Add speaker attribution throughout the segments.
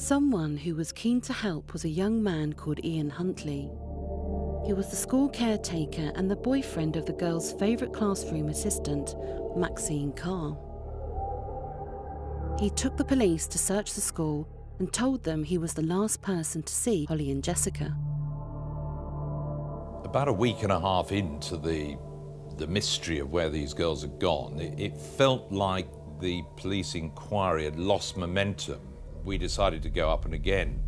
Speaker 1: Someone who was keen to help was a young man called Ian Huntley. He was the school caretaker and the boyfriend of the girl's favourite classroom assistant, Maxine Carr. He took the police to search the school and told them he was the last person to see Holly and Jessica.
Speaker 2: About a week and a half into the mystery of where these girls had gone, it felt like the police inquiry had lost momentum. We decided to go up and again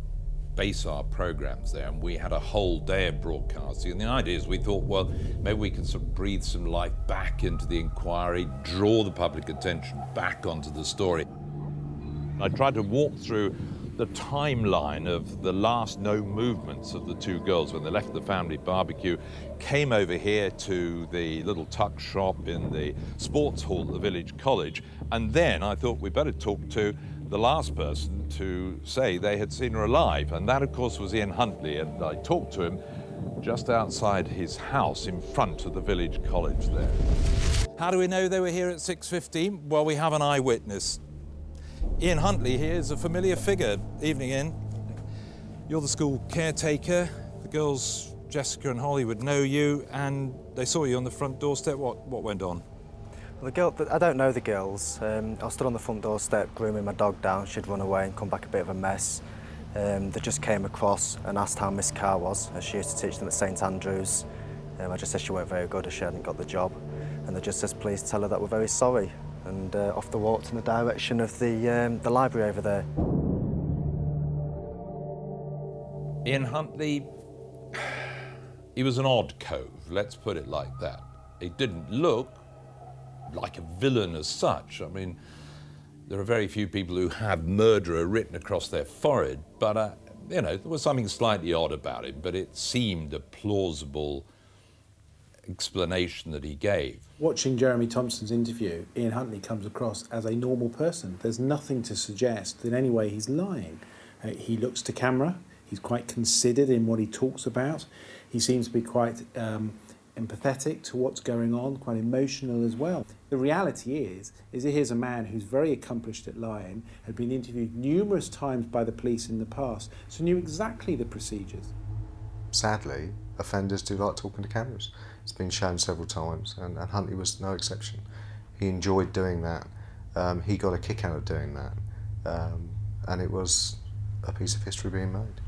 Speaker 2: base our programs there, and we had a whole day of broadcasting. And the idea is we thought, well, maybe we can sort of breathe some life back into the inquiry, draw the public attention back onto the story. I tried to walk through the timeline of the last known movements of the two girls when they left the family barbecue, came over here to the little tuck shop in the sports hall at the village college, and then I thought we'd better talk to the last person to say they had seen her alive, and that of course was Ian Huntley, and I talked to him just outside his house in front of the village college there. How do we know they were here at 6:15? Well, we have an eyewitness. Ian Huntley here is a familiar figure. Evening, Ian. You're the school caretaker. The girls, Jessica and Holly, would know you, and they saw you on the front doorstep. What went on?
Speaker 3: Well, I don't know the girls. I stood on the front doorstep grooming my dog down. She'd run away and come back a bit of a mess. They just came across and asked how Miss Carr was, as she used to teach them at St Andrews. I just said she weren't very good, as she hadn't got the job. And they just said, please tell her that we're very sorry. And off they walked in the direction of the library over there.
Speaker 2: Ian Huntley, he was an odd cove, let's put it like that. He didn't look like a villain as such. I mean, there are very few people who have murderer written across their forehead, but, you know, there was something slightly odd about him, but it seemed a plausible explanation that he gave.
Speaker 4: Watching Jeremy Thompson's interview, Ian Huntley comes across as a normal person. There's nothing to suggest that in any way he's lying. He looks to camera, he's quite considered in what he talks about. He seems to be quite empathetic to what's going on, quite emotional as well. The reality is that here's a man who's very accomplished at lying, had been interviewed numerous times by the police in the past, so knew exactly the procedures.
Speaker 5: Sadly, offenders do like talking to cameras. It's been shown several times, and Huntley was no exception. He enjoyed doing that. He got a kick out of doing that, and it was a piece of history being made.